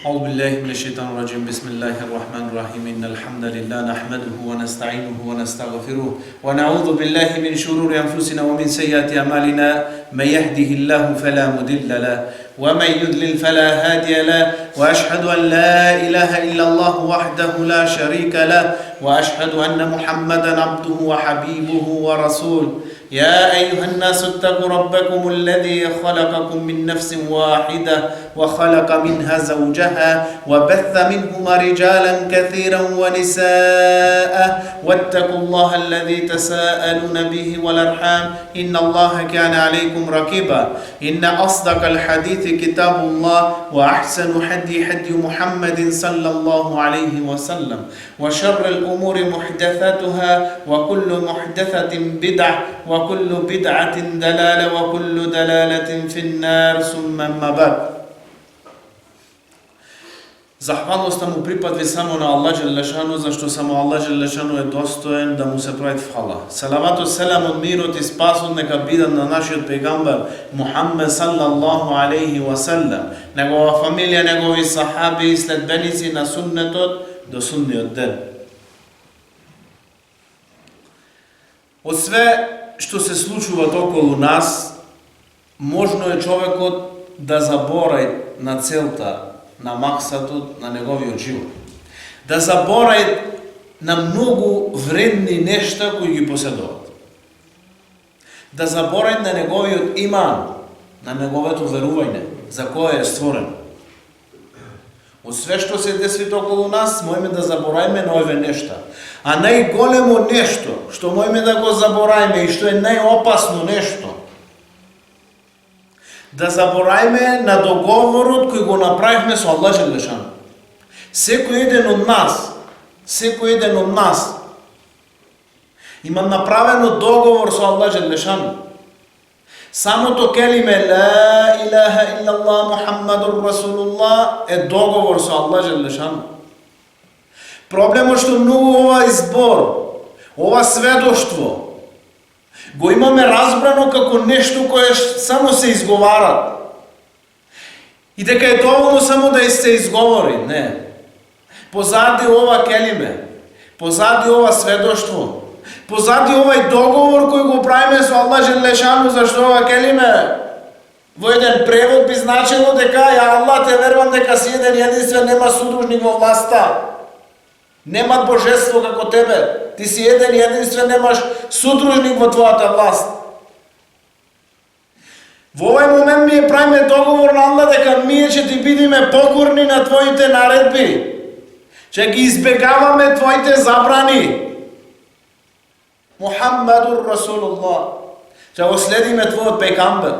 أعوذ بالله من الشيطان الرجيم بسم الله الرحمن الرحيم إن الحمد لله نحمده ونستعينه ونستغفره ونعوذ بالله من شرور أنفسنا ومن سيئات أعمالنا من يهده الله فلا مضل له ومن يضلل فلا هادي له وأشهد أن لا إله إلا الله وحده لا شريك له وأشهد أن محمدا عبده وحبيبه ورسوله يا أيها الناس اتقوا ربكم الذي خلقكم من نفس واحدة وخلق منها زوجها وبث منهما رجالا كثيرا ونساء واتقوا الله الذي تساءلون به والأرحام إن الله كان عليكم رقيبا إن أصدق الحديث كتاب الله وأحسن هدي محمد صلى الله عليه وسلم وشر الأمور محدثاتها وكل محدثة بدعة وكل بدعة دلالة وكل دلالة في النار ثم أما بعد. Zahvalnost mu pripadne samo na Allah Đelešanu, zašto samo Allah Đelešanu je dostojen da mu se pravi hvala. Salavatu selam od mirot i spasun neka bidan na našeg pejgamber Muhammed sallallahu alaihi wa sallam, njegova familija, njegovi sahabi i sledbenici na sunnetot do sunniot den. Od sve što se slučuva okolo nas, možno je čovekot da zaboravi na celta, na maksatut, na njegovijot život. Da zaboravi na mnogo vredni nešta koji gi posjedovat. Da zaboravi na njegovijot iman, na njegoveto veruvanje, za koje je stvoren. Od sve što se desi okolo nas, mojme da zaboravime na ove nešta. A najgolemo nešto, što mojme da go zaboravime i što je najopasno nešto, da zaboravime na dogovorot koji go napravihme sa Allah Đelešanu. Всеко един от нас има направено договор с Allah Đelešanu. Самото келиме ла илаха иллаллах Мухаммадур Расулуллах е договор с Allah Đelešanu. Проблемот што многу ова избор, ова сведоштво, го имаме разбрано како нешто кое само се изговарат. И дека е доволно само да се изговори. Не. Позади ова келиме, позади ова сведоштво, позади овај договор кој го правиме со Allah Đelešanu, зашто ова келиме во еден превод би значило дека ја Allah те верувам дека си еден единствен, нема судружник во власта. Нема божество како тебе. Ти си еден единствен, немаш судружник во твојата власт. Во овој момент ми правиме договор на Allah дека ние ќе ти бидиме покорни на твоите наредби. Ќе ги избегаваме твоите забрани. Мухаммадур Расулуллах. Ќе го следиме твојот пейгамбер.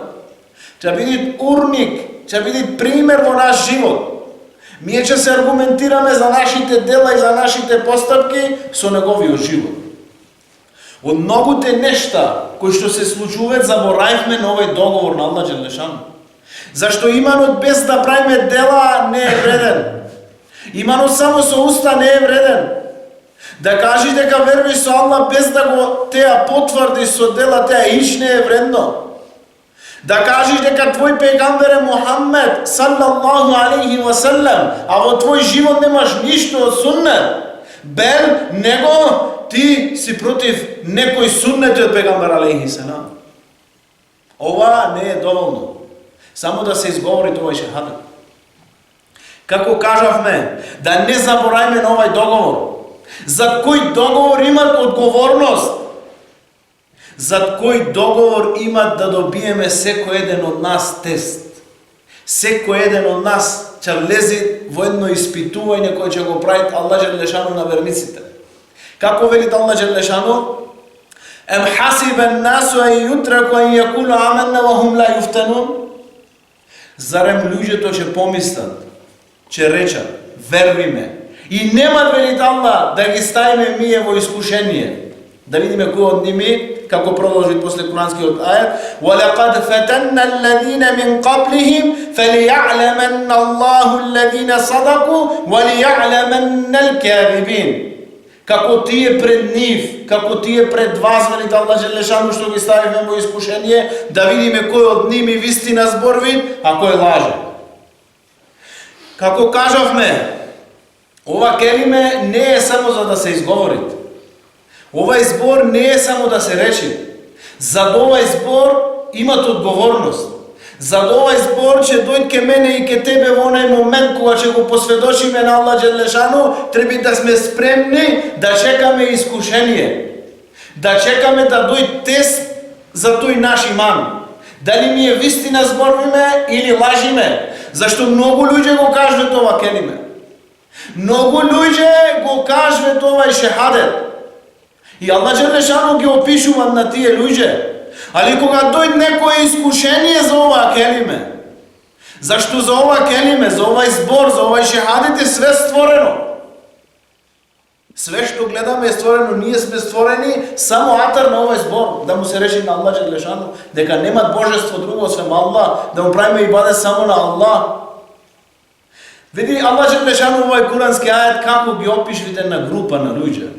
Ќе биде урник, ќе биде пример во наш живот. Ние ќе се аргументираме за нашите дела и за нашите постапки со неговиот живот. Од многуте нешта кои што се случуваат, заборавивме на овој договор на Allah Đelešanu. Зашто иманот без да правиме дела не е вреден. Иманот само со уста не е вреден. Да кажеш дека веруваш со Allah без да го теа потврдиш со дела, теа иш не е вредно. Да кажеш дека твој пегамбер е Мухаммед саллаллаху алейхи ва саллам, а во твој живот немаш ништо од суннет, бел него ти си против некој суннет од пегамбер алейхи салам. Ова не е доволно. Само да се изговори овој шехадет. Како кажавме, да не забораваме на овај договор. За кој договор имат одговорност? За кој договор имат да добиеме секој еден од нас тест. Секој еден од нас ќе влезе во едно испитување кој ќе го прави Allah Đelešanu на верниците. Како вели Allah Đelešanu? Ем хасибен насу ан јутраку ан јакулу аменна ва хум ла јуфтанун. Зарем луѓето ќе помислат, ќе речат, вервиме, и нема, вели Allah, да ги ставиме ние во искушение. Да видиме кој од ними, како продолжи после куранскиот ајат: وَلَقَدْ فَتَنَّا الَّذِينَ مِنْ قَبْلِهِمْ فَلِيَعْلَمَنَّ اللَّهُ الَّذِينَ صَدَقُوا وَلِيَعْلَمَنَّ الْكَاذِبِينَ. Како тие пред нив, како тие пред вас, вели Allah Đelešanu, што ги ставивме во искушение, да видиме кој од ними вистина зборви, а кој лаже. Како кажавме, ова келиме не е само за да се изговори. Овај збор не е само да се речи. За овај збор имат одговорност. За овај збор ќе дојде ке мене и ке тебе во онај момент кога ќе го посведочиме на Аллах Джелешану, треба да сме спремни да чекаме искушение. Да чекаме да дојде тест за тој наш иман. Дали ми е вистина зборуваме или лажиме? Зашто многу луѓе го кажат ова келиме. Многу луѓе го кажат овај шехадет. И Аллах Джелешану ги опишува на тие луѓе. Али кога дојде некое искушение за ова келиме, зашто за ова келиме, за овај збор, за овај шехадет е све створено. Све што гледаме е створено, ние сме створени само атар на овај збор, да му се речи на Аллах Джелешану, дека немат божество друго освен Аллах, да му правиме ибадет само на Аллах. Види Аллах Джелешану овај курански ајет како ги опишвите на група на луѓе.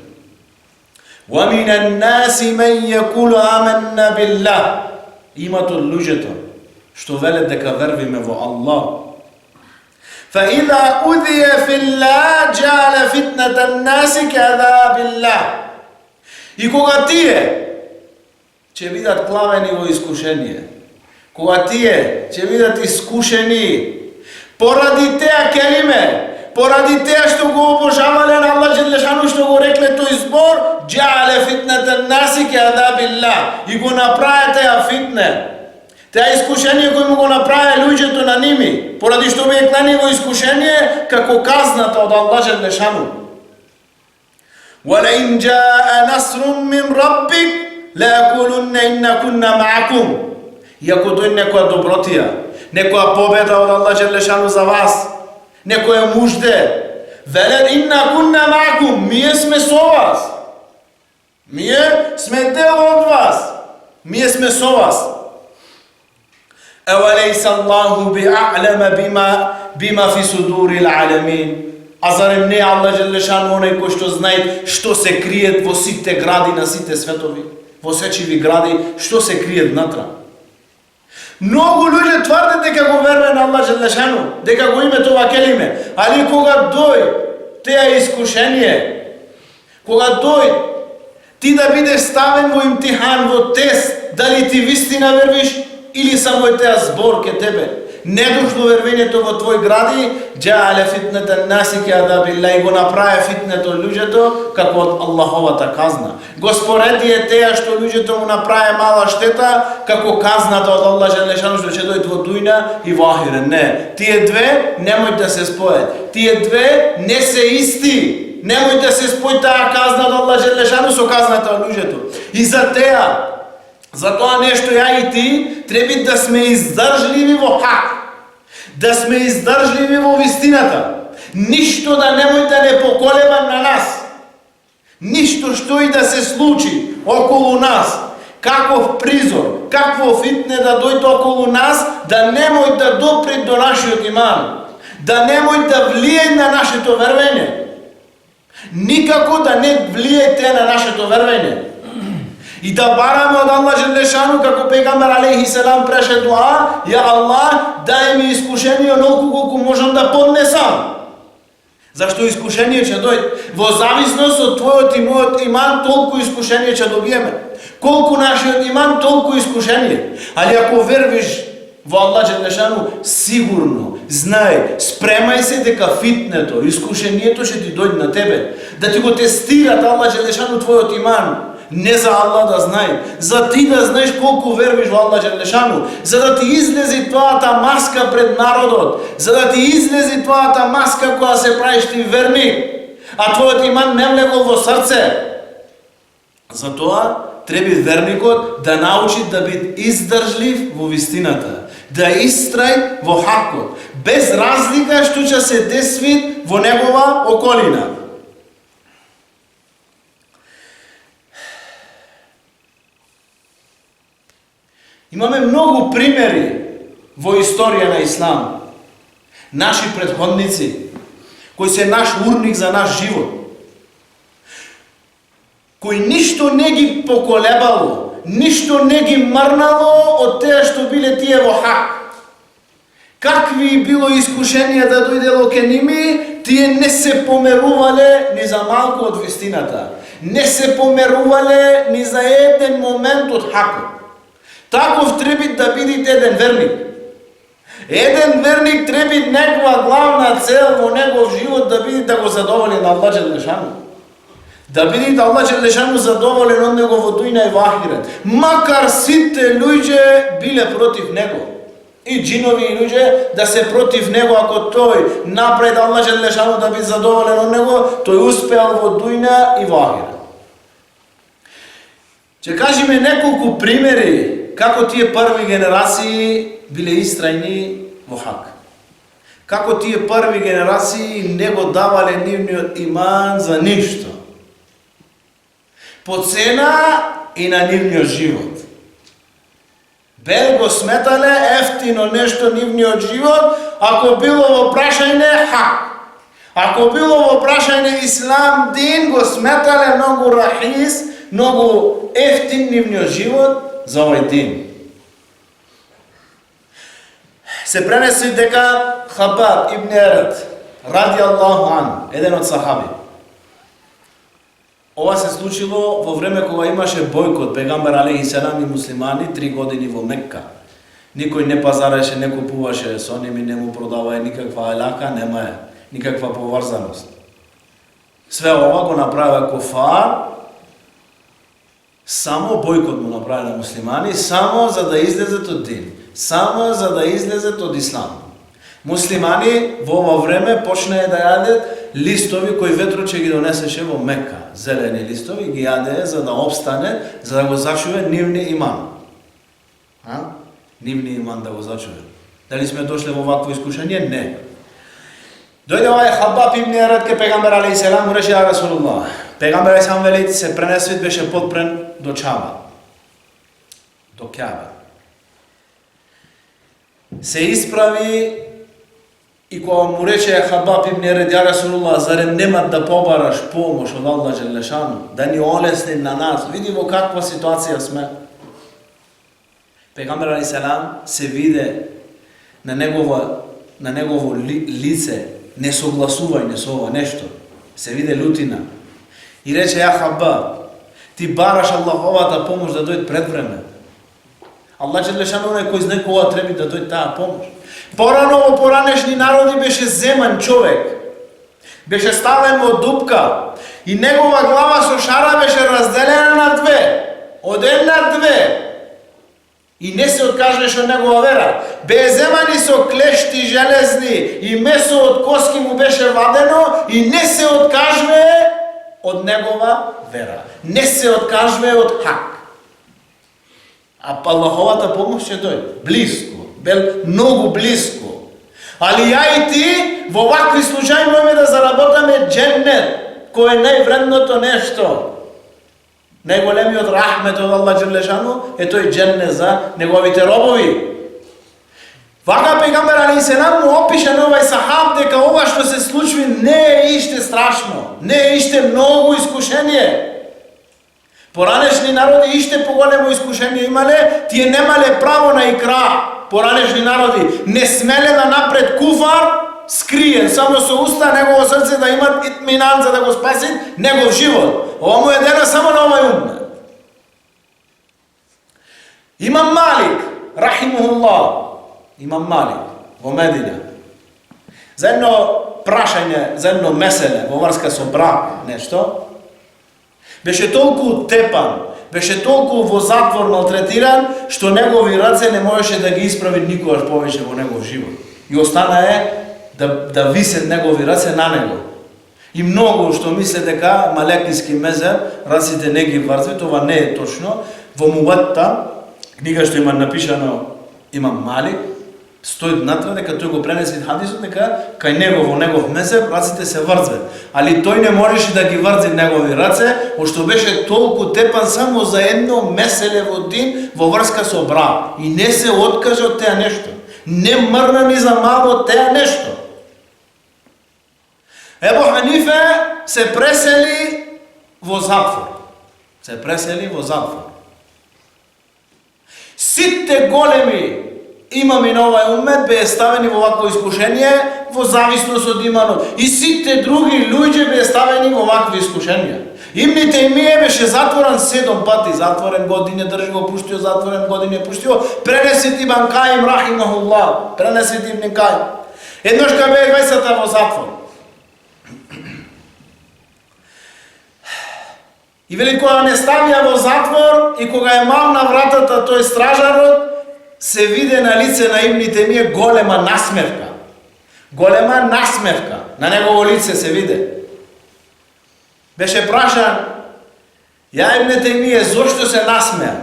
وَمِنَ النَّاسِ مَنْ يَقُولُ آمَنَّا بِاللَّهِ. Имат од луѓето што велат дека вервиме во Аллах. فَإِذَا أُذِيَ فِي اللَّهِ جَعَلَ فِتْنَةَ النَّاسِ كَعَذَابِ اللَّهِ. И кога тие ќе бидат клавени во искушение, кога тие ќе бидат искушени поради теа келиме, поради теа што го обожавале на Аллах Джелешану, што го рекле тој збор, джаале фитнетен наси кеадабилла, и го направи теа фитне. Теа искушение кој му го направи луѓето на ними, поради што бе клани во искушение, како казната од Аллах Джелешану. وَلَئِنْ جَاءَ نَصْرٌ مِّنْ رَبِّكَ لَيَقُولُنَّ إِنَّا كُنَّا مَعَكُمْ. И ако дојде некоја добротија, некоја победа од Аллах Джелешану за вас, некоја мужде, велят инна кунна маакум, ние сме со вас. Ние сме дел од вас. Ние сме со вас. Евалейса Аллаху би'алама бима фи судурил аламин. А зарем не Аллах Джелешану оној кој што знае што се криет во сите гради на сите светови, во сечиви гради, што се криет внатра. Многу луѓе тврдат дека го веруват на Аллах Джелешану, дека го имат ова келиме, али кога дојде теа искушение, кога дојде ти да бидеш ставен во имтихан, во тест, дали ти вистина вервиш или само е теа збор ке тебе, не дошло вервењето во твој гради, джаале фитнетен наси кеадабилла, и го направи фитнето луѓето како од Аллаховата казна. Го спореди е теа што луѓето му направи мала штета како казната од Аллах Джелешану што ќе дојде во дујна и во ахирет. Не, тие две немој да се спојат. Тие две не се исти. Немој да се спој таа казна од Аллах Джелешану со казната од луѓето. И за теа, за тоа нешто ја и ти треба да сме издржливи во хак, да сме издржливи во вистината. Ништо да немој да не поколеба на нас. Ништо што и да се случи околу нас, каков призор, какво фитне да дојде околу нас, да немој да допре до нашиот иман, да немој да влие на нашето вервење. Никако да не влиете на нашето вервење. И да бараме од Аллах Джелешану, како пегамбер алейхи селам преше дуа, ја Аллах, дај ми искушение онолку колку можам да поднесам. Зашто искушение ќе дојде? Во зависност од твојот и мојот иман, толку искушение ќе добиеме. Колку нашиот иман, толку искушение. Али ако вервиш во Аллах Джелешану, сигурно, знај, спремај се дека фитнето, искушението ќе ти дојде на тебе. Да ти го тестират Аллах Джелешану твојот иман. Не за Аллах да знае, за ти да знаеш колку вервиш во Аллах Джелешану, за да ти излези твојата маска пред народот, за да ти излези твојата маска која се правиш ти верник, а твојот иман не влегол во срце. Затоа треба верникот да научи да биде издржлив во вистината, да истрај во хакот, без разлика што ќе се деси во негова околина. Имаме многу примери во историја на Ислам. Наши предходници, кои се наш урник за наш живот, кои ништо не ги поколебало, ништо не ги мрнало од теа што биле тие во хак. какви било искушение да дојдело ке ними, тие не се померувале ни за малку од вистината. Не се померувале ни за еден момент од хакот. Таков треби да бидите еден верник. Еден верник треби негова главна цел во негов живот да биде да го задоволи на Аллах Джелешану. Да биде Аллах Джелешану задоволен од него во дуња и во ахирет. Макар сите луѓе биле против него. И джинови и луѓе да се против него, ако тој напред Аллах Джелешану да биде задоволен од него, тој успеал во дуња и во ахирет. Ќе кажеме неколку примери како тие први генерации биле истрајни во хак. Како тие први генерации не го давале нивниот иман за ништо. По цена и на нивниот живот. Бел го сметале ефтино нешто нивниот живот, ако било во прашање хак. Ако било во прашање ислам дин, го сметале многу рахис, многу ефтин нивниот живот за овој дин. Се пренеси дека Хабаб ибн Ерет, ради Аллаху ан, еден од сахаби. Ова се случило во време кога имаше бојкот, пегамбер алейхи селам и муслимани 3 години во Мекка. Никој не пазареше, не купуваше со ними, не му продаваја никаква алака, немаја никаква поврзаност. Све ова го направија кофар, само бојкот му направи на муслимани, само за да излезат од дин, само за да излезат од ислам. Муслимани во ова време почнаа да јадат листови кои ветро ќе ги донесеше во Мекка. Зелени листови ги јаде за да обстане, за да го зачуве нивни иман. Нивни иман да го зачуве. Дали сме дошле во вакво искушение? Не. Дојде овај Хабаб ибн Ерет ке пегамбер алейхи селам, му рече ја Расулуллах. Пегамбер алейхи селам вели се пренесвит беше подпрен до Чаба. До Кјаба. Се исправи и кога му рече Хабаб ибн Ерет, ја Расулуллах, зарем нема да побараш помош од Аллах Джелешану, да ни олесни на нас, види во каква ситуација сме. Пегамбер алейхи селам се виде на негово лице несогласување со ова нешто. Се виде лутина. И рече, ја Хабаб, ти бараш Аллаховата помош да дојде пред време. Аллах Джелешану е кој знае кога треба да дојде таа помош. Порано во поранешни народи беше земан човек. Беше ставен во дупка и негова глава со шара беше разделена на две. Од една две. И не се откажваше од негова вера. Бе земани со клешти железни и месо од коски му беше вадено и не се откажвае од негова вера. Не се откажвае од хак. А Аллаховата помош ќе дојде близко, бел многу близко. Али ја и ти во вакви случаи можеме да заработаме дженнет, кој е највредното нешто. Најголемиот рахмет од Аллах Джелешану е тој дженнет за неговите робови. Вака пегамбер алейхи селам му опише на овај сахаб дека ова што се случи не е иште страшно, не е иште многу искушение. Поранешни народи иште поголемо искушение имале, тие немале право на икра. Поранешни народи не смеле да напред куфар скриен, само со уста негово срце да имат итминан за да го спасит негов живот. Ова му е дена само на овај умне. Имам Малик, рахимухуллах, Имам Малик во Медина. За едно прашање, за едно меселе во врска со брак, нешто, беше толку тепан, беше толку во затвор малтретиран, што негови раце не можеше да ги исправи никогаш повеќе во негов живот. И остана да висет негови раце на него. И многу што мисле дека малекиски мезер раците не ги врзви, това не е точно. Во Муватта, книга што има напишано Имам Малик, стои внатре дека тој го пренесе хадисот дека кај него во негов мезер раците се врзве. Али тој не можеше да ги врзи негови раце, што беше толку тепан само за едно меселе во дин во врска со брак. И не се откаже од теа нешто. Не мрна ни за мало од теа нешто. Ебу Ханифе се пресели во затвор. Се пресели во затвор. Сите големи имаме на овај умет, бе ставени во вакво искушение, во зависност од иманот. И сите други луѓе бе ставени во вакви искушенија. Ибн Теймија беше затворен 7 пати, затворен години држи го пуштио, затворен години пуштио, пренесет Ибн Каим рахимахуллах, пренесет Ибн Каим. Еднош кога бе 20 во затвор. И вели кога не ставија во затвор и кога е мал на вратата тој стражарот, се виде на лице на Ибн Теймија голема насмевка. Голема насмевка на негово лице се виде. Беше прашан, ја Ибн Теймија, зошто се насмеа?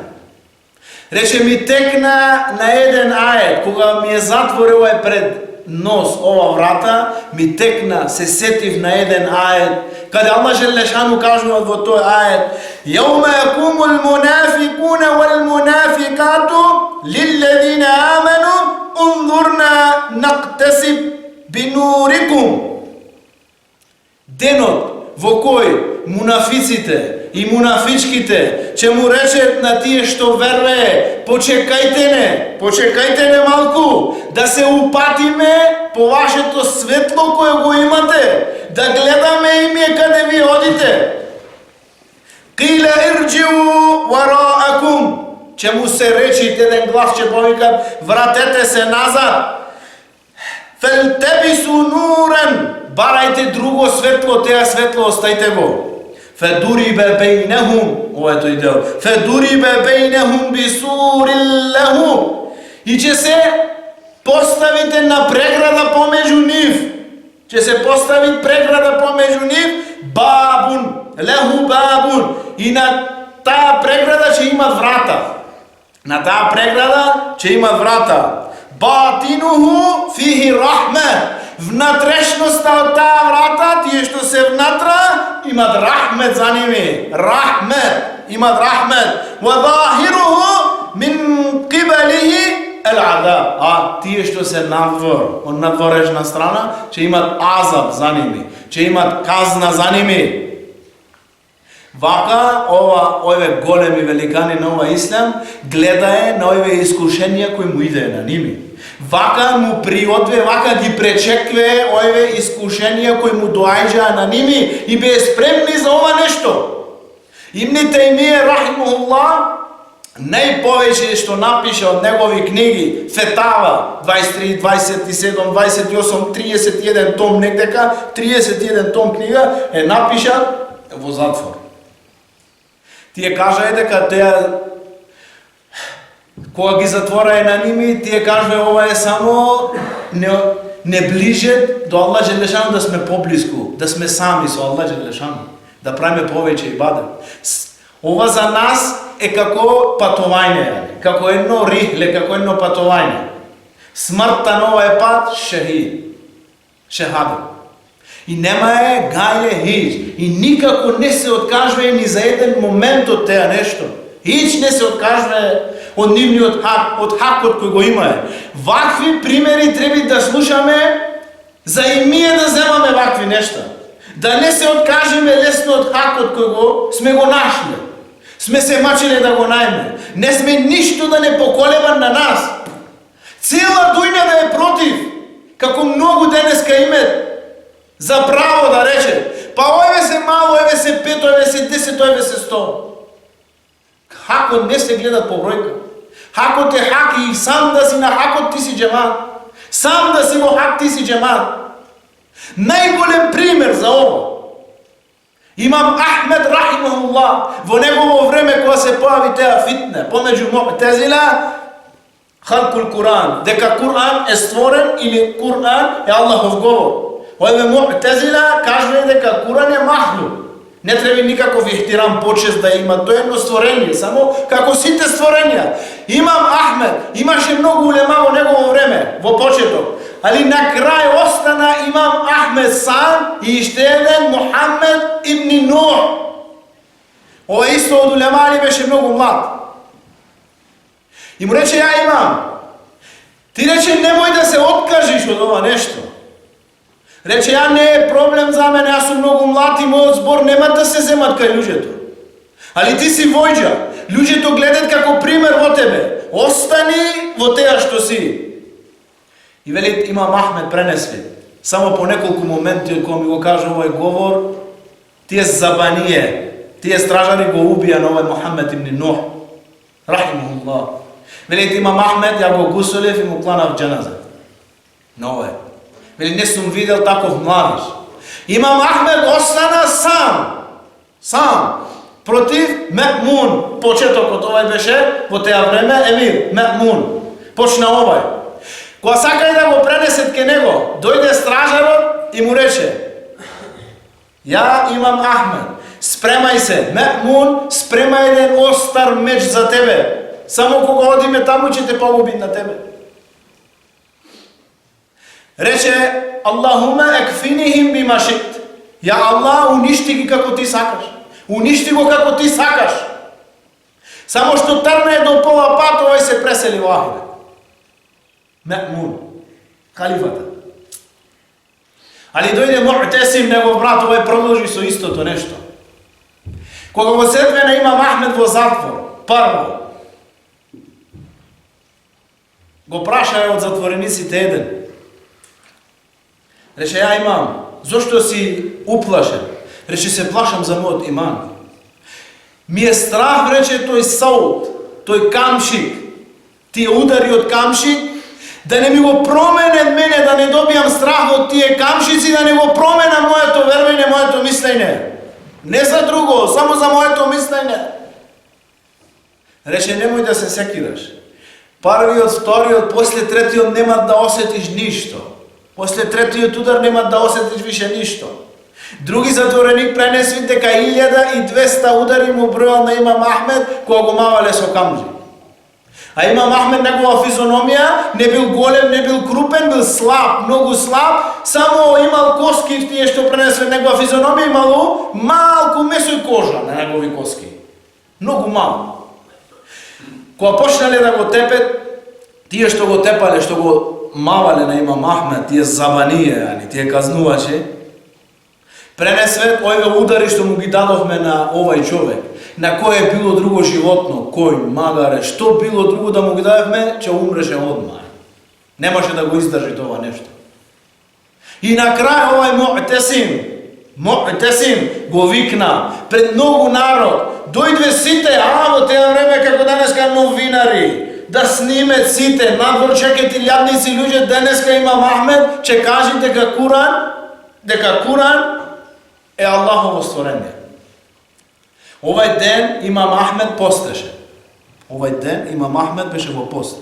Рече, ми текна на еден ајет, кога ми е затворил овај пред нос ова врата, ми текна, се сетив на еден ајет, каде Аллах Желешану кажува во тој ајет: "Јаума якумул мунафикуна вал мунафикату лиллезина аману унзурна нактасиб бинурикум." Денот во кој мунафиците и мунафичките ќе му речат на тие што верве: почекајте не малку, да се упатиме по вашето светло кое го имате, да гледаме и ние каде ви одите. Кила ирджиу вараакум, ќе му се речи еден глас, ќе повика: вратете се назад. Фелтебису нуран, барајте друго светло, теа светло остајте го. Федурибе бейнехум, ова е тој дел, федурибе бейнехум бисурин леху, и ќе се поставите на преграда помеѓу нив. Ќе се постави преграда помеѓу нив, бабун, леху бабун, и на таа преграда ќе имат врата. На таа преграда ќе имат врата. Батинуху фихи рахме, внатрешноста од таа врата, тие што се внатра, имат рахмет за ними. Рахмет, имат рахмет. Ва захируху мин кибалихи ел-азаб. А тие што се надвор, од надворешна страна, ќе имат азаб за ними, ќе имат казна за ними. Вака, овие големи великани на ова ислам гледае на овие искушенија кои му идеја на ними. Вака му приодве, вака ги пречекве овие искушенија кои му доаѓаа на ними и бе спремни за ова нешто. Ибн Теймија рахимахуллах најповеќе што напише од негови книги, Фетава 23, 27, 28, 31 том некдека, 31 том книга е напиша во затвор. Тие кажаја дека кога ги затвораја на ними, тие кажаја ова е само не ближе до Аллах Желешану, да сме поблиску, да сме сами со Аллах Желешану, да правиме повеќе ибадет. Ова за нас е како патување, како едно рихле, како едно патување. Смртта на овај пат шехадет. И нема е гајле хич. И никако не се откажува ни за еден момент од теа нешто. Хич не се откажува од нивниот хак, од хакот кој го имае. Вакви примери треба да слушаме, за и ние да земаме вакви нешта. Да не се откажеме лесно од хакот кој го сме го нашли. Сме се мачеле да го најме. Не сме ништо да не поколеба на нас. Цела дујна да е против. Како многу денеска име за право да рече: па ове се мало, ове се 5, ове се 10, ове се 100. Хакот не се гледа по бројка. Хакот е хак и сам да си на хакот ти си джемат. Сам да си во хак ти си джемат. Најголем пример за ова Имам Ахмед рахимахуллах, во негово време кога се појави теа фитне помеѓу Муътезила, халкул Куран, дека Куран е створен или Куран е Аллахов говор. Овие Муътезила кажуваат дека Куран е махлук. Не треба никаков ихтирам, почест да има, тоа е едно створение, само како сите створенија. Имам Ахмед, имаше многу улема во негово време, во почеток. Ali na kraj ostana Imam Ahmed sam i ishte edhe Muhammed ibn Nuh. Ova isto od ulemari беше mnogo mlad. I mu reče, ja imam. Ti reče, nemoj da se otkažiš od ova nešto. Reče, ja ne je problem za mene, ja sam mnogo mlad i moj zbor nema da se zemat kaj ľuѓето. Ali ti si vođa. Ľuѓето гледат како пример во тебе. остани во теа што си. И вели Имам Ахмед пренесли, само по неколку моменти кога ми го кажа овој говор, тие забанije, тие стражари го убија на овој Мухамед ибн Нух, рахимахуллах. Вели Имам Ахмед, ја го гусолев и му кланав џеназа. На овој. Вели не сум видел таков младиш. Имам Ахмед остана сам, против Ме'мун. Почетокот овој беше во теа време емир, Ме'мун. Почна овој. Кога сакај да го пренесет ке него, дојде стражарот и му рече: ја Имам Ахмед, спремај се, Ме'мун, спремај еден остар меч за тебе. Само кога одиме таму ќе те погуби на тебе. Рече: Аллахума екфинихим бима шит. Ја Аллах, уништи ги како ти сакаш. Уништи го како ти сакаш. Само што трне до пола пат, овој се пресели во Ахирет. Ме'мун, халифата. Али дојде Му'тесим, негов брат, овој продолжи со истото нешто. Кога го седве на Имам Ахмед во затвор, прво го прашаја од затворениците еден. Рече: ја имам, зошто си уплашен? Рече: се плашам за мојот иман. Ми е страх, рече, тој саут, тој камшик, тие удари од камшик, да не ми го промене мене, да не добијам страх од тие камшици, да не го промена моето вервење, моето мислење. Не за друго, само за моето мислење. Рече: немој да се секираш. Првиот, вториот, после третиот нема да осетиш ништо. После третиот удар нема да осетиш више ништо. Други затвореник пренесли дека 1200 удари му бројал на Имам Ахмед кога го мавале со камжи. А Имам Ахмед, негова физиономија не бил голем, не бил крупен, бил слаб, многу слаб, само имал коски в тие што пренесли негова физиономија, имало малку месо и кожа на негови коски. Многу малку. Кога почнале да го тепет, тие што го тепале, што го мавале на Имам Ахмед, тие забанije, тие казнувачи, пренесве овие удари што му ги дадовме на овај човек, на кој е било друго животно, кој, магаре, што било друго да му ги дадовме, че умреше одма. Немаше да го издржи това нешто. И на крај овај Му'тесим го викна пред многу народ: дојде сите, во теа време како денеска новинари, да снимет сите, надвор чекат илјадници луѓе, денеска Имам Ахмед ќе кажи дека Куран е Аллахово створење. Овај ден Имам Ахмед постеше. Овај ден Имам Ахмед беше во пост.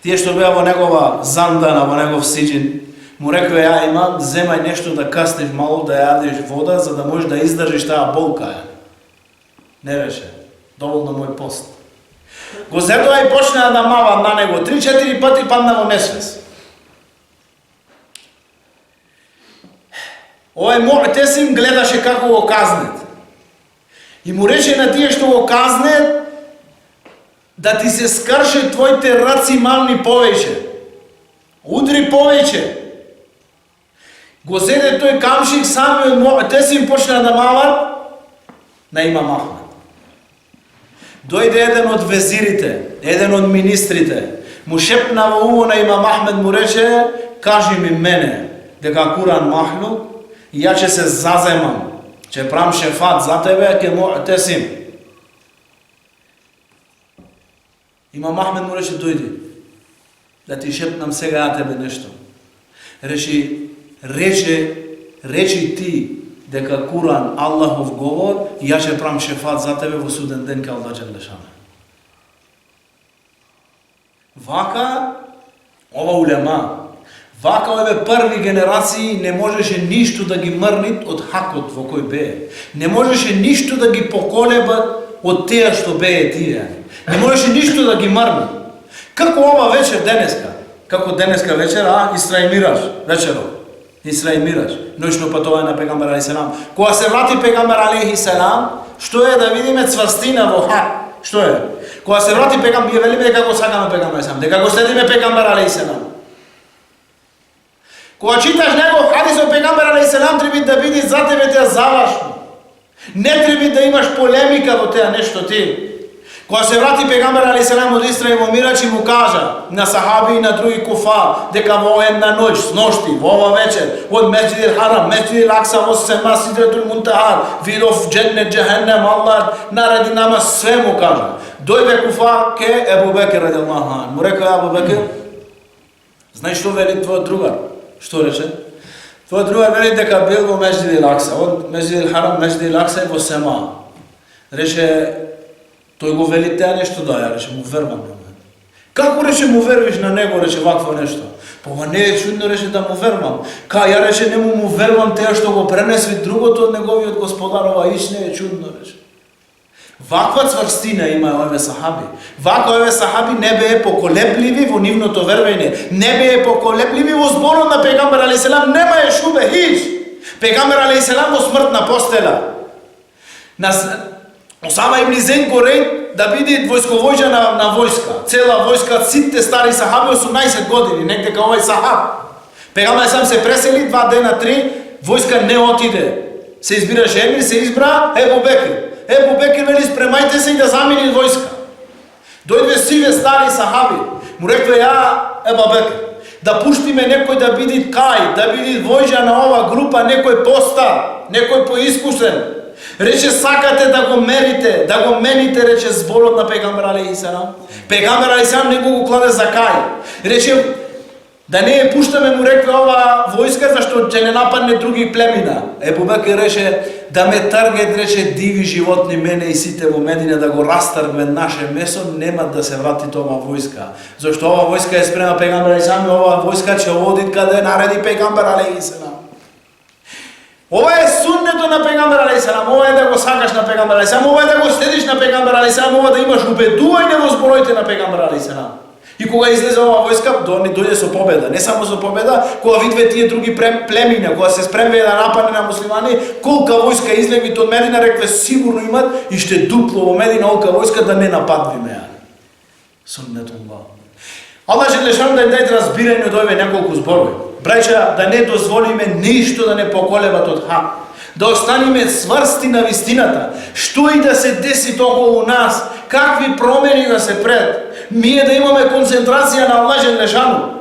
Тие што беа во негова зандана, во негов сиџин, му рекоа: ја Имам, земај нешто да каснеш мало, да јадеш вода, за да можеш да издржиш таа болка. Не реше, доволно мој пост. Го зедоа и почнаа да мават на него, 3-4 пати падна во несвес. Овој Му'тесим гледаше како го казнет. И му рече на тие што го казнет: да ти се скрше твоите раци мамни повеќе. Удри повеќе. Го зеде тој камшик, самиот Му'тесим почна да мават на Имам Ахмед. Дојде еден од везирите, еден од министрите, му шепна во уво на Имам Ахмед, му рече: кажи ми мене дека Куран махлук и ја ќе се заземам, ќе правам шефат за тебе ке Му'тесим. Имам Ахмед му рече: дојди, да ти шепнам сега ја тебе нешто. Речи ти дека Куран Аллахов говор и ја ќе правам шефат за тебе во суден ден ке Аллах Џелешане. Вака, ова улема, вака ове први генерации не можеше ништо да ги мрнит од хакот во кој бее. Не можеше ништо да ги поколеба од теа што бее тие. Не можеше ништо да ги мрнит. Како ова вечер денеска, како денеска вечер, Исра и Мираж, вечерот. Исра и Мираж, ноќно патување на пегамбер алейхиселам. Кога се врати пегамбер алейхиселам, што е да видиме цврстина во хак? Што е? Кога се врати пегамбер, ја велиме дека го сакаме пегамбер алейхиселам, дека го следиме пегамбер алейхиселам. Кога читаш негов хадис од пегамбер алейхиселам, треба да биде за тебе теа завршно. Не треба да имаш полемика во теа нешто ти. Кога се врати пегамбер алейхиссалам од Исра во Мирач и му кажа на сахаби и на други куфар дека во една ноќ, сношти, во ова вечер, од Месџид ел-Харам, Месџид ел-Акса во Сема, Сидретул Мунтахар, видов дженнет, џехеннем, Аллах нареди нама, све му кажа. Дојде куфар ке Ебу Бекир радијаллаху ан. Му рекоа Ебу Бекир, знај што вели твојот другар? Што рече? Твојот другар вели дека бил во Месџид ел-Акса, од Месџид ел-Харам, Месџид ел-Акса и во Сема. Рече, тој го вели теа нешто да ја, рече, му верувам на мене. Како рече му веруваш на него, рече вакво нешто? Па не е чудно, рече, да му верувам. Ја рече, не му верувам теа што го пренесли другото од неговиот господар, ова иш не е чудно, рече. Ваква цврстина има овие сахаби. Вака овие сахаби не беа поколебливи во нивното верување. Не беа поколебливи во зборот на пегамбер алейхиссалам, немае шубе, хич. Пегамбер алейхиссалам во смртна постела. Осама ибн Зейд го ред да биде војсковојđа на војска. Цела војска, сите стари сахаби, 18 години, некде као овај сахаб. Пегамбер сам се пресели 2 дена, 3, војска не отиде. Се избираше емир, се избра Ебу Бекир. Ебу Бекир вели, спремајте се и да замени војска. Дојде сиве стари сахаби. Му рекве, Ебу Бекир, да пуштиме некој да биде кај, да биде војđа на ова група, некој постар, некој поискушен. Рече, сакате да го мерите, да го мените, рече, зборот на пегамбер алейхиссалам. Пегамбер алейхиссалам не го кладе за кај. Рече, да не ја пуштаме, му рекла ова војска, зашто ќе не нападне други племина. Ебу Бекир рече, да ме тргат, рече, диви животни, мене и сите во Медина, да го растргне наше месо, нема да се врати тоа војска. Зашто ова војска е спрема пегамбер алейхиссалам и ова војска ќе оди каде нареди пегамбер алейхиссалам. Ова е суннето на пегамбер алейхиссалам, ова е да го сакаш на пегамбер алейхиссалам, ова е да го следиш на пегамбер алейхиссалам, ова да имаш убедување во збороите на пегамбер алейхиссалам. И кога излезе ова војска, дојде со победа, не само со победа, кога видве тие други племина, кога се спремве да нападне на муслимани, колка војска излеви од Медина, рекве сигурно имат и ще дупло во Медина колка војска да не нападвиме ја. Суннетуллах. Аллах желешан да им даде разбирање од овие неколку зборови. Браќа, да не дозволиме ништо да не поколебат од хак. Да останеме сврсти на вистината. Што и да се деси околу нас, какви промени да се пред. Ние да имаме концентрација на Аллах желешану.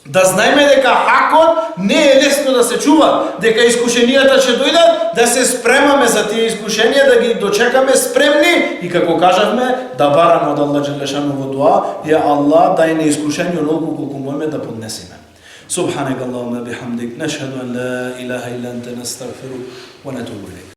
Да знаеме дека хакот не е лесно да се чува, дека искушенијата ќе дојдат, да се спремаме за тие искушенија, да ги дочекаме спремни и како кажавме, да бараме од Аллах желешану во дуа, ја Аллах дај ни искушение онолку колку можеме да поднесеме. سبحانك اللهم بحمدك نشهد أن لا إله إلا أنت نستغفرك ونتوب إليك